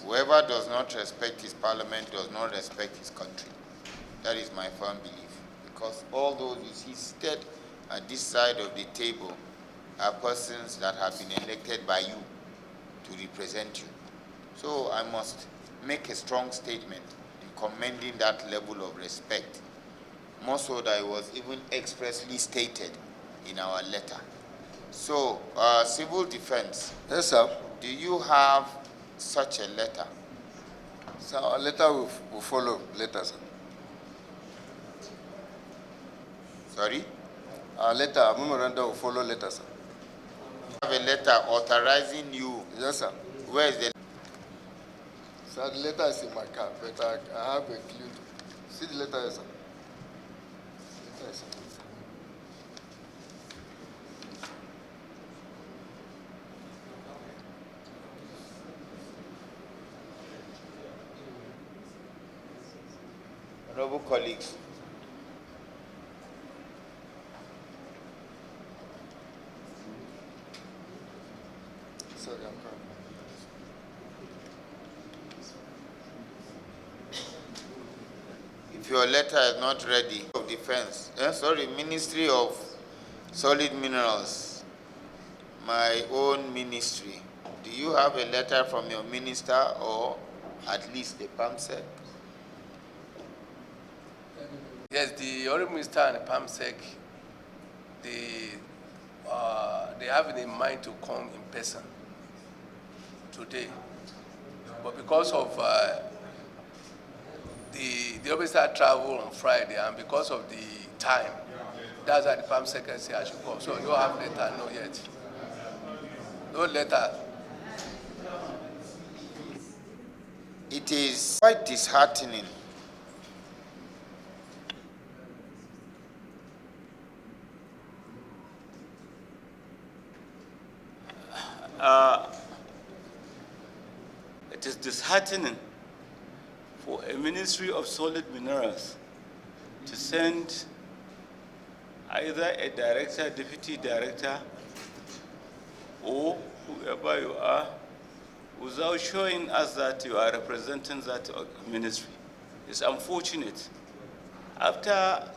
Whoever does not respect his parliament does not respect his country. That is my firm belief. Because all those you see seated at this side of the table are persons that have been elected by you to represent you. So I must make a strong statement in commending that level of respect. More so that it was even expressly stated in our letter. So, civil defense. Yes, sir. Do you have such a letter? So our letter will follow later, sir. Sorry? Our letter, our memorandum will follow later, sir. I have a letter authorizing you. Yes, sir. Where is the? Sir, the letter is in my car, but I have a clue. See the letter, yes, sir. Letter is in my car. Honorable colleagues, Sorry, I'm coming. if your letter is not ready, of defense, Ministry of Solid Minerals, my own ministry, do you have a letter from your minister or at least the PAMSEC? Yes, the Honorable Minister and the PAMSEC, they have it in mind to come in person today. But because of the officer travel on Friday and because of the time, that's why the PAMSEC said I should come. So you don't have letter, no yet. No letter. It is quite disheartening it is disheartening for a Ministry of Solid Minerals to send either a director, deputy director, or whoever you are, without showing us that you are representing that ministry. It's unfortunate. After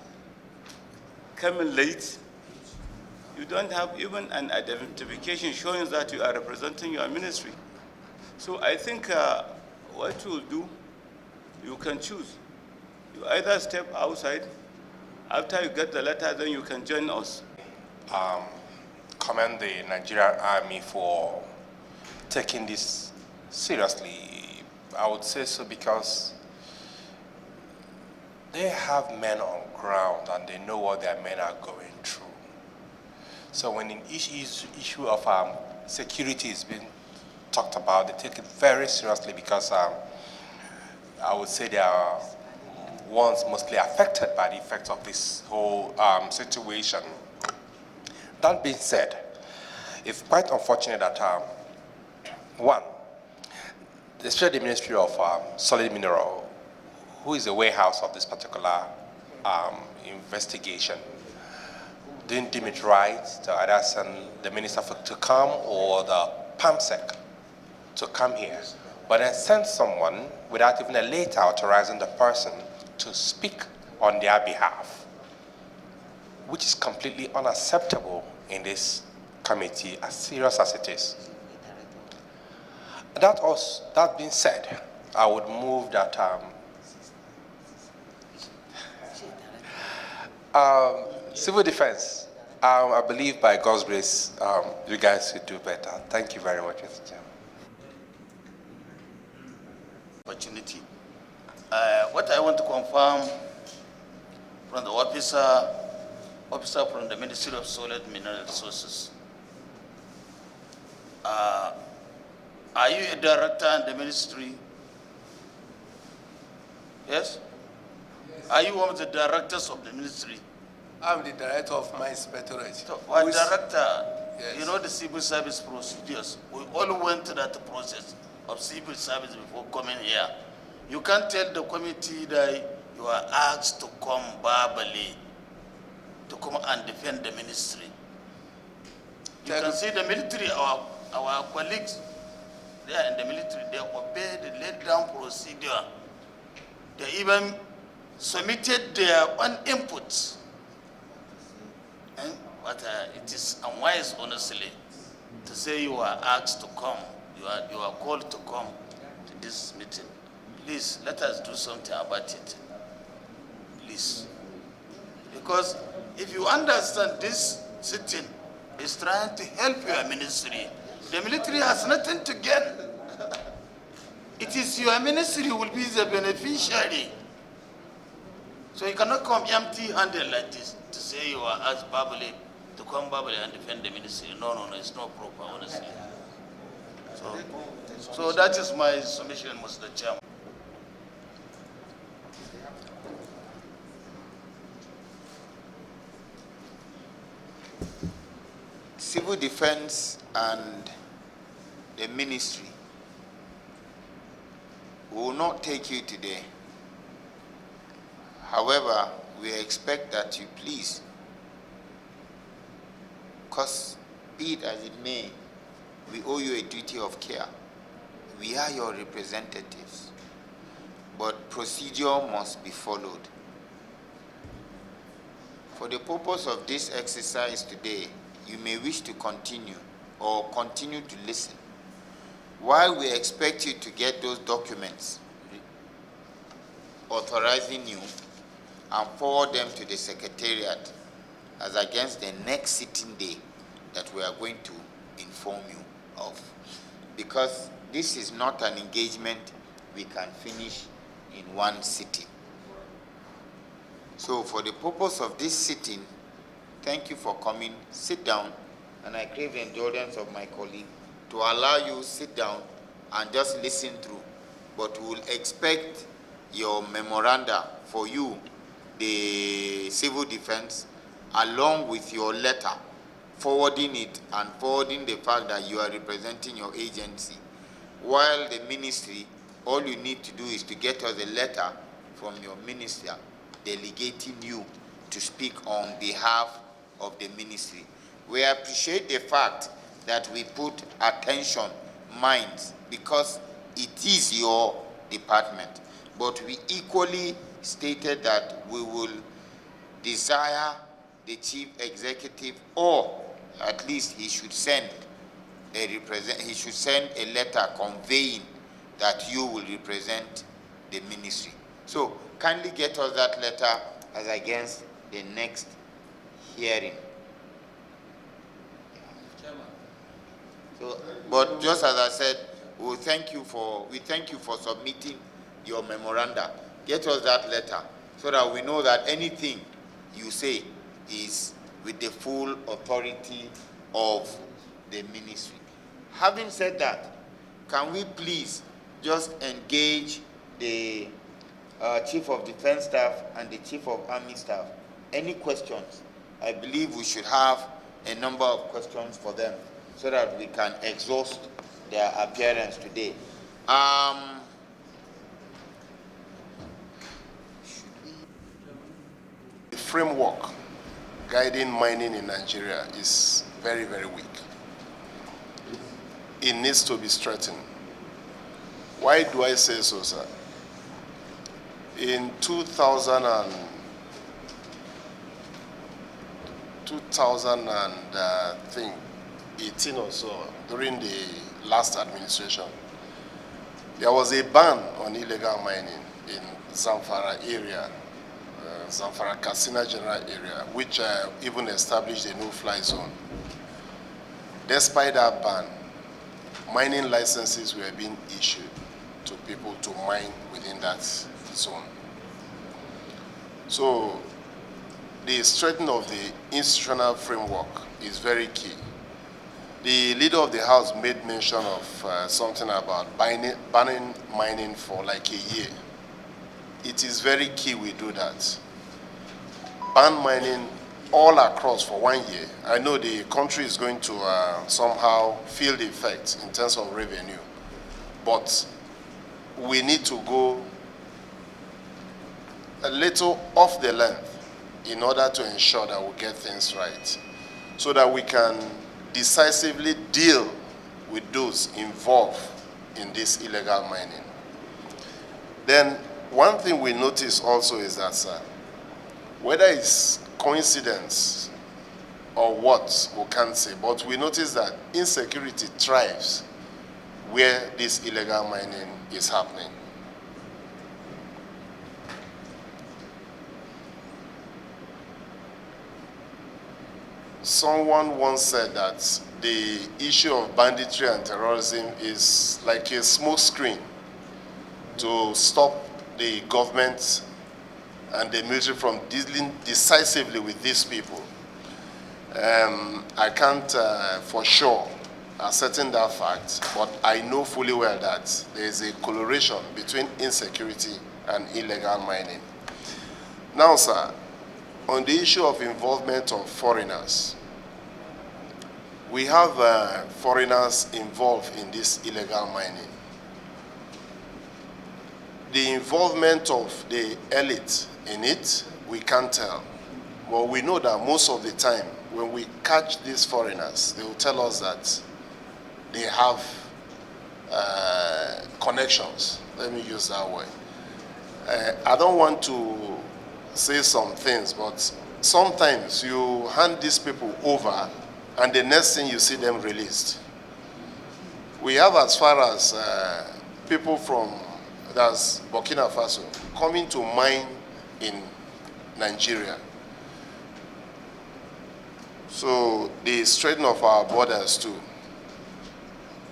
coming late, you don't have even an identification showing that you are representing your ministry. So I think what you will do, you can choose. You either step outside, after you get the letter, then you can join us. Commend the Nigerian Army for taking this seriously. I would say so because they have men on ground and they know what their men are going through. So when an issue of security is being talked about, they take it very seriously because I would say they are ones mostly affected by the effects of this whole situation. That being said, it's quite unfortunate that one, especially the Ministry of Solid Mineral, who is the warehouse of this particular investigation, didn't deem it right to either send the minister to come or the PAMSEC to come here, but then send someone without even a letter authorizing the person to speak on their behalf, which is completely unacceptable in this committee, as serious as it is. That being said, I would move that civil defense, I believe by God's grace, you guys will do better. Thank you very much, Mr. Chairman. Opportunity. What I want to confirm from the officer from the Ministry of Solid Mineral Resources, are you a director in the ministry? Yes? Are you one of the directors of the ministry? I'm the director of my inspectorate. So, one director, yes. You know the civil service procedures. We all went through that process of civil service before coming here. You can't tell the committee that you are asked to come verbally, to come and defend the ministry. You can see the military, our colleagues, they are in the military, they obey the down procedure. They even submitted their own inputs. But it is unwise, honestly, to say you are asked to come, you are called to come to this meeting. Please, let us do something about it. Please. Because if you understand this sitting is trying to help your ministry, the military has nothing to gain. It is your ministry who will be the beneficiary. So you cannot come empty-handed like this to say you are asked verbally to come verbally and defend the ministry. No, it's not proper, honestly. So that is my submission, Mr. Chairman. Civil defense and the ministry will not take you today. However, we expect that you please, because be it as it may, we owe you a duty of care. We are your representatives, but procedure must be followed. For the purpose of this exercise today, you may wish to continue or continue to listen while we expect you to get those documents authorizing you and forward them to the Secretariat as against the next sitting day that we are going to inform you of. Because this is not an engagement we can finish in one sitting. So for the purpose of this sitting, thank you for coming. Sit down, and I crave the indulgence of my colleague to allow you sit down and just listen through. But we will expect your memoranda for you, the civil defense, along with your letter, forwarding it and forwarding the fact that you are representing your agency. While the ministry, all you need to do is to get us a letter from your minister delegating you to speak on behalf of the ministry. We appreciate the fact that we put attention, minds, because it is your department. But we equally stated that we will desire the chief executive, or at least he should send a letter conveying that you will represent the ministry. So kindly get us that letter as against the next hearing. So, but just as I said, we thank you for submitting your memoranda. Get us that letter so that we know that anything you say is with the full authority of the ministry. Having said that, can we please just engage the Chief of Defense Staff and the Chief of Army Staff? Any questions? I believe we should have a number of questions for them so that we can exhaust their appearance today. The framework guiding mining in Nigeria is very, very weak. It needs to be strengthened. Why do I say so, sir? In 2018 or so, during the last administration, there was a ban on illegal mining in Zamfara area, Zamfara Katsina general area, which even established a no-fly zone. Despite that ban, mining licenses were being issued to people to mine within that zone. So the strengthening of the institutional framework is very key. The leader of the house made mention of something about banning mining for like a year. It is very key we do that. Ban mining all across for 1 year. I know the country is going to somehow feel the effect in terms of revenue, but we need to go a little off the length in order to ensure that we get things right, so that we can decisively deal with those involved in this illegal mining. Then one thing we notice also is that, sir, whether it's coincidence or what, we can't say, but we notice that insecurity thrives where this illegal mining is happening. Someone once said that the issue of banditry and terrorism is like a smoke screen to stop the government and the military from dealing decisively with these people. I can't for sure ascertain that fact, but I know fully well that there is a correlation between insecurity and illegal mining. Now, sir, on the issue of involvement of foreigners, we have foreigners involved in this illegal mining. The involvement of the elite in it, we can't tell. But we know that most of the time, when we catch these foreigners, they will tell us that they have connections. Let me use that word. I don't want to say some things, but sometimes you hand these people over and the next thing you see them released. We have as far as people from, that's Burkina Faso, coming to mine in Nigeria. So the straightening of our borders too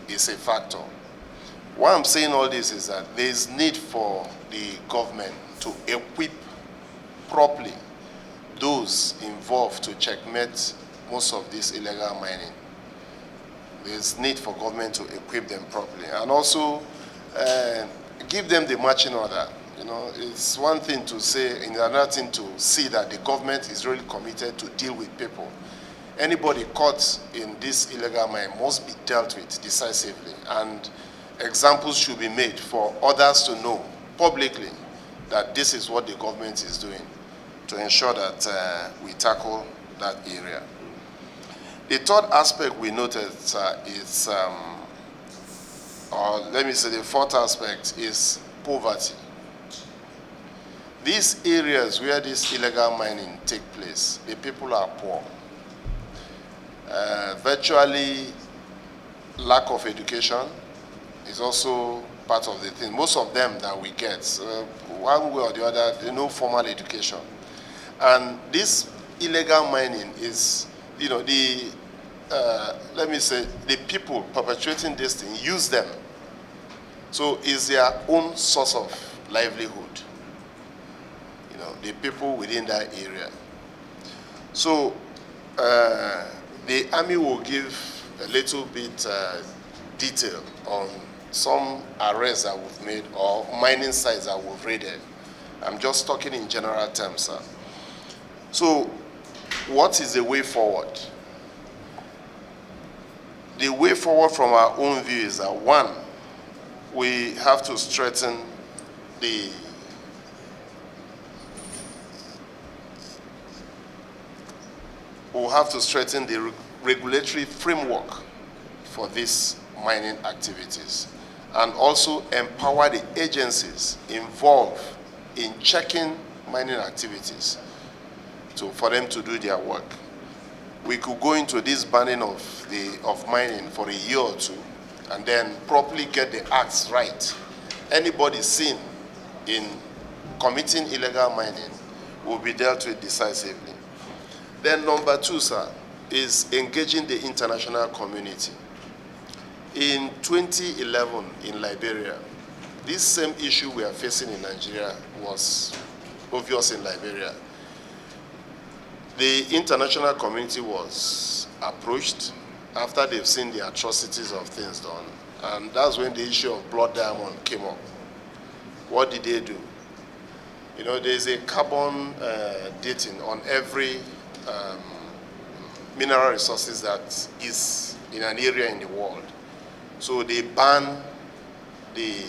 is a factor. Why I'm saying all this is that there is need for the government to equip properly those involved to checkmate most of this illegal mining. There's need for government to equip them properly and also give them the marching order. You know, it's one thing to say, and another thing to see that the government is really committed to deal with people. Anybody caught in this illegal mine must be dealt with decisively, and examples should be made for others to know publicly that this is what the government is doing to ensure that we tackle that area. The third aspect we noted is, or let me say the fourth aspect is poverty. These areas where this illegal mining take place, the people are poor. Virtually lack of education is also part of the thing. Most of them that we get, one way or the other, they no formal education. And this illegal mining is, you know, let me say, the people perpetrating this thing use them. So it's their own source of livelihood, you know, the people within that area. So the army will give a little bit detail on some arrests that we've made or mining sites that we've raided. I'm just talking in general terms, sir. So what is the way forward? The way forward from our own view is that, one, we have to strengthen the regulatory framework for these mining activities, and also empower the agencies involved in checking mining activities for them to do their work. We could go into this banning of mining for a year or two and then properly get the acts right. Anybody seen in committing illegal mining will be dealt with decisively. Then number two, sir, is engaging the international community. In 2011 in Liberia, this same issue we are facing in Nigeria was obvious in Liberia. The international community was approached after they've seen the atrocities of things done, and that's when the issue of blood diamond came up. What did they do? You know, there's a carbon dating on every mineral resources that is in an area in the world. So they banned the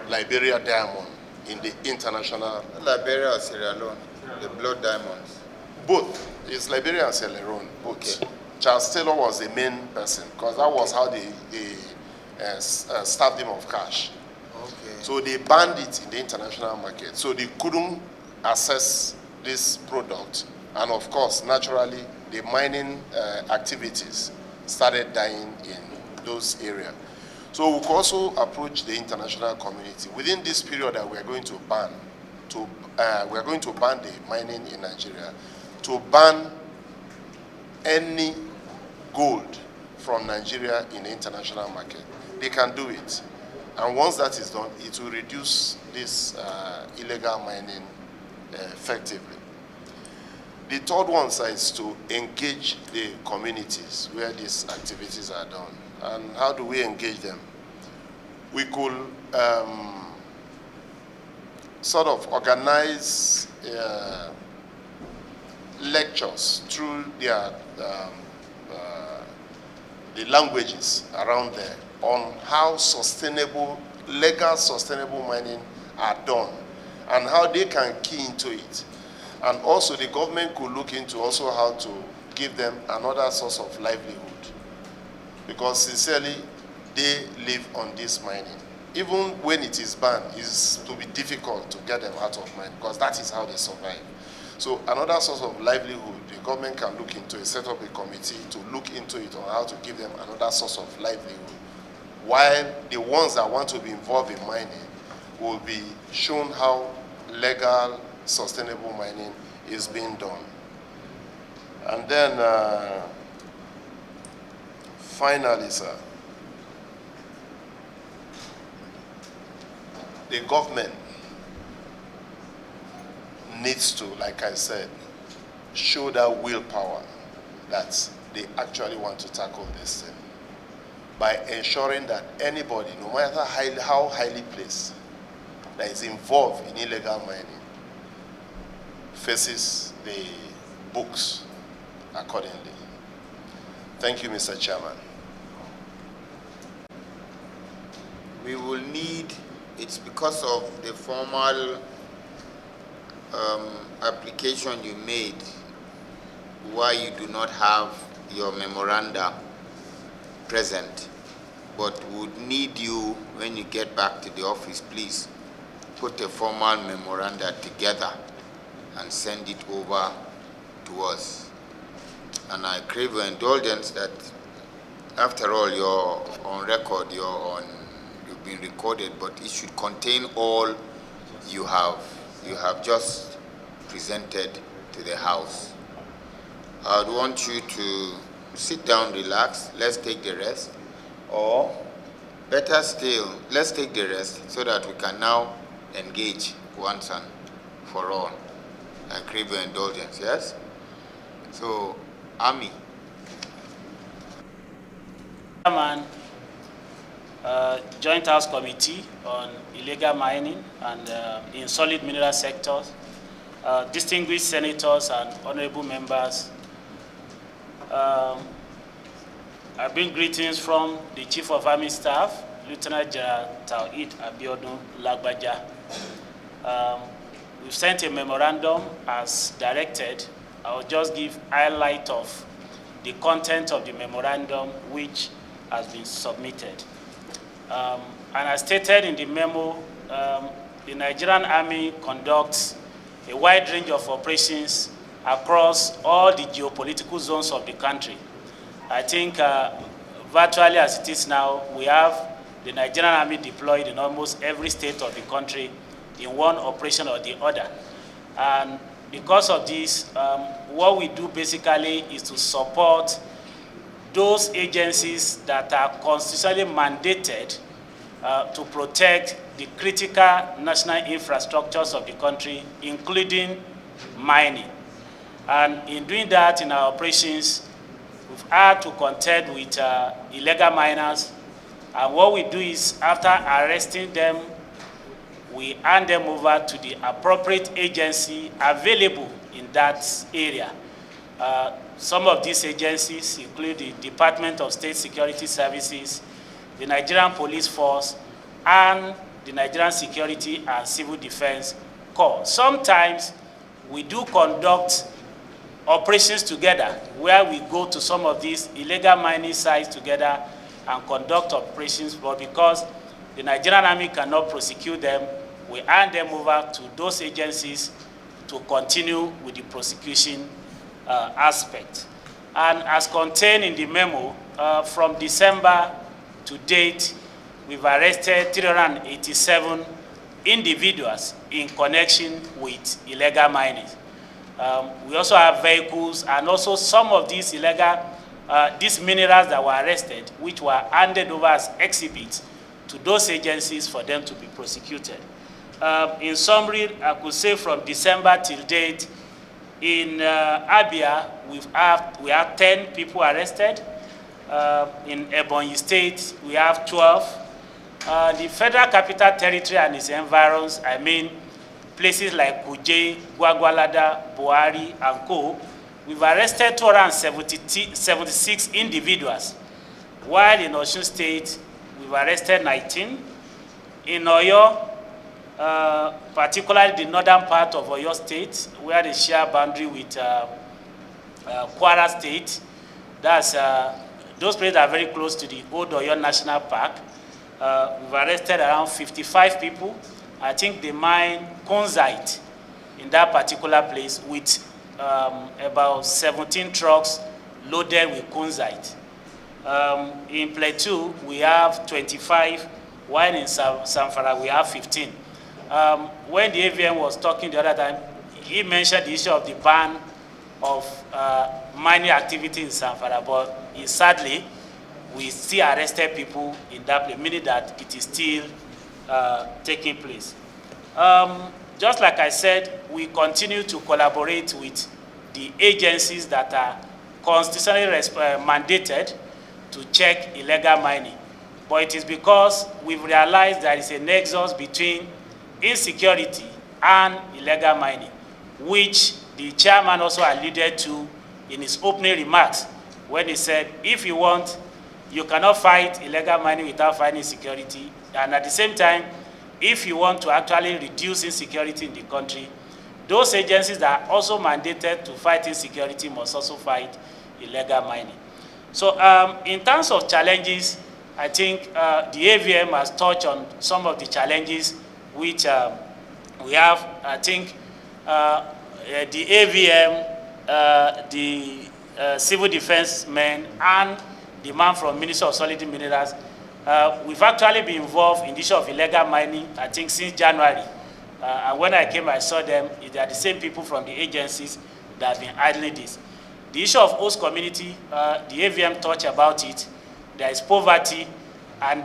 Liberia diamond in the international. Liberia or Sierra Leone, the blood diamonds. Both. It's Liberia and Sierra Leone, both. Okay. Charles Taylor was the main person because that was how they stabbed him of cash. Okay. So they banned it in the international market. So they couldn't access this product. And of course, naturally, the mining activities started dying in those areas. So we could also approach the international community. Within this period that we are going to ban, we are going to ban the mining in Nigeria, to ban any gold from Nigeria in the international market. They can do it. And once that is done, it will reduce this illegal mining effectively. The third one is to engage the communities where these activities are done. And how do we engage them? We could sort of organize lectures through their the languages around there on how sustainable, legal sustainable mining are done and how they can key into it. And also the government could look into also how to give them another source of livelihood, because sincerely they live on this mining. Even when it is banned, it's to be difficult to get them out of mining, because that is how they survive. So another source of livelihood, the government can look into it, set up a committee to look into it on how to give them another source of livelihood, while the ones that want to be involved in mining will be shown how legal, sustainable mining is being done. And then finally, sir, the government needs to, like I said, show that willpower that they actually want to tackle this thing by ensuring that anybody, no matter how highly placed, that is involved in illegal mining faces the books accordingly. Thank you, Mr. Chairman. We will need, it's because of the formal application you made why you do not have your memoranda present, but would need you, when you get back to the office, please put a formal memoranda together and send it over to us. And I crave your indulgence that, after all, you're on record, you've been recorded, but it should contain all you have just presented to the House. I would want you to sit down, relax, let's take the rest, or better still, let's take the rest so that we can now engage once and for all. I crave your indulgence, yes? So, Ami. Chairman, Joint House Committee on Illegal Mining and in Solid Mineral Sectors, distinguished senators and honorable members, I bring greetings from the Chief of Army Staff, Lieutenant General Tawhid Abiodun Lagbaja. We've sent a memorandum as directed. I'll just give highlight of the content of the memorandum which has been submitted. And as stated in the memo, the Nigerian Army conducts a wide range of operations across all the geopolitical zones of the country. I think virtually as it is now, we have the Nigerian Army deployed in almost every state of the country in one operation or the other. And because of this, what we do basically is to support those agencies that are constitutionally mandated to protect the critical national infrastructures of the country, including mining. And in doing that in our operations, we've had to contend with illegal miners. And what we do is, after arresting them, we hand them over to the appropriate agency available in that area. Some of these agencies include the Department of State Security Services, the Nigerian Police Force, and the Nigerian Security and Civil Defense Corps. Sometimes we do conduct operations together where we go to some of these illegal mining sites together and conduct operations, but because the Nigerian Army cannot prosecute them, we hand them over to those agencies to continue with the prosecution aspect. And as contained in the memo, from December to date, we've arrested 387 individuals in connection with illegal mining. We also have vehicles and also some of these these minerals that were arrested, which were handed over as exhibits to those agencies for them to be prosecuted. In summary, I could say from December till date, in Abia, we have 10 people arrested. In Ebonyi State, we have 12. The Federal Capital Territory and its environs, I mean places like Kuje, Gwagwalada, Buhari, and Co., we've arrested 276 individuals, while in Osun State, we've arrested 19. In Oyo, particularly the northern part of Oyo State, where they share boundary with Kwara State, that's, those places are very close to the old Oyo National Park. We've arrested around 55 people. I think they mine Kunzite in that particular place with about 17 trucks loaded with Kunzite. In Plateau, we have 25, while in Zamfara, we have 15. When the AVM was talking the other time, he mentioned the issue of the ban of mining activity in Zamfara, but sadly, we still arrested people in that place, meaning that it is still taking place. Just like I said, we continue to collaborate with the agencies that are constitutionally mandated to check illegal mining. But it is because we've realized there is a nexus between insecurity and illegal mining, which the chairman also alluded to in his opening remarks when he said, if you want, you cannot fight illegal mining without fighting insecurity. And at the same time, if you want to actually reduce insecurity in the country, those agencies that are also mandated to fight insecurity must also fight illegal mining. So in terms of challenges, I think the AVM has touched on some of the challenges which we have. I think the AVM, the civil defense men, and the man from Ministry of Solid Minerals, we've actually been involved in the issue of illegal mining, I think, since January. And when I came, I saw them. They are the same people from the agencies that have been handling this. The issue of host community, the AVM touched about it. There is poverty, and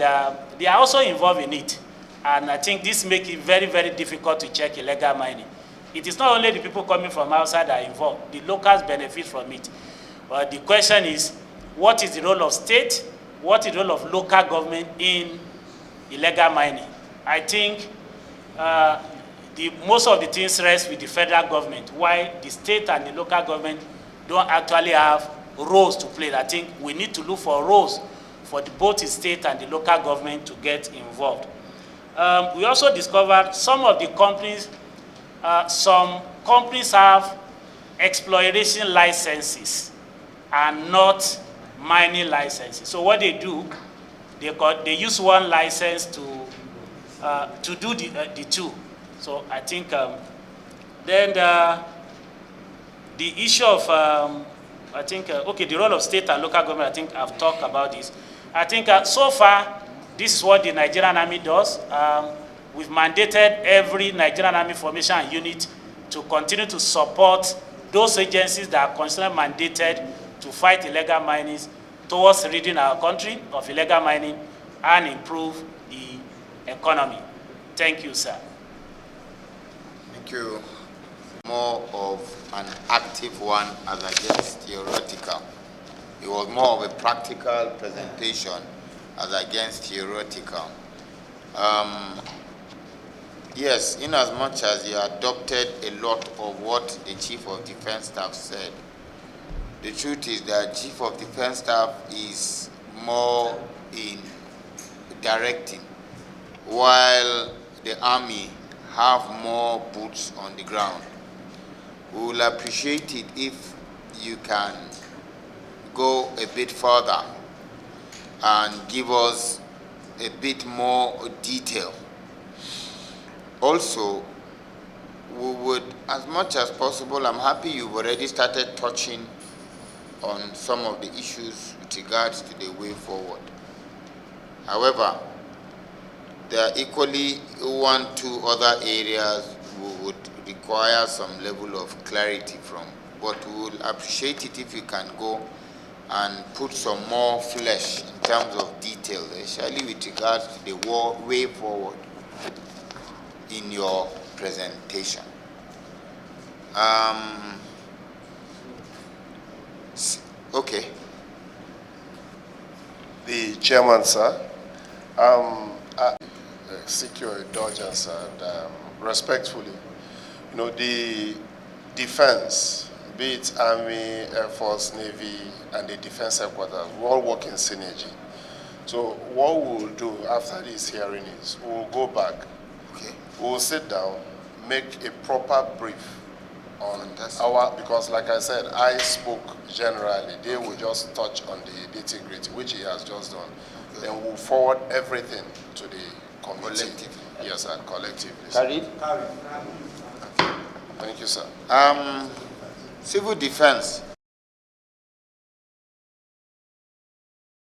they are also involved in it. And I think this makes it very, very difficult to check illegal mining. It is not only the people coming from outside that are involved. The locals benefit from it. But the question is, what is the role of state? What is the role of local government in illegal mining? I think most of the things rest with the federal government, while the state and the local government don't actually have roles to play. I think we need to look for roles for both the state and the local government to get involved. We also discovered some of the companies, some companies have exploration licenses and not mining licenses. So what they do, they use one license to do the two. So I think then the issue of I think okay, the role of state and local government. I think I've talked about this. I think so far this is what the Nigerian Army does. We've mandated every Nigerian Army formation unit to continue to support those agencies that are constantly mandated to fight illegal mining towards ridding our country of illegal mining and improve the economy. Thank you, sir. Thank you. More of an active one as against theoretical. It was more of a practical presentation as against theoretical. Yes, in as much as you adopted a lot of what the Chief of Defense Staff said, the truth is that Chief of Defense Staff is more in directing, while the Army have more boots on the ground. We will appreciate it if you can go a bit further and give us a bit more detail. Also, we would, as much as possible, I'm happy you've already started touching on some of the issues with regards to the way forward. However, there are equally 1-2 other areas we would require some level of clarity from, but we will appreciate it if you can go and put some more flesh in terms of detail, especially with regards to the way forward in your presentation. Okay. The chairman, sir, I seek your indulgence and respectfully, you know, the defense, be it Army, Air Force, Navy, and the defense headquarters, we all work in synergy. So what we'll do after this hearing is we'll go back, Okay. we'll sit down, make a proper brief on Fantastic. our, because like I said, I spoke generally. They will just touch on the nitty-gritty, which he has just done. Okay. Then we'll forward everything to the committee. Collectively. Yes, sir, collectively. Carried? Thank you, sir. Civil defense.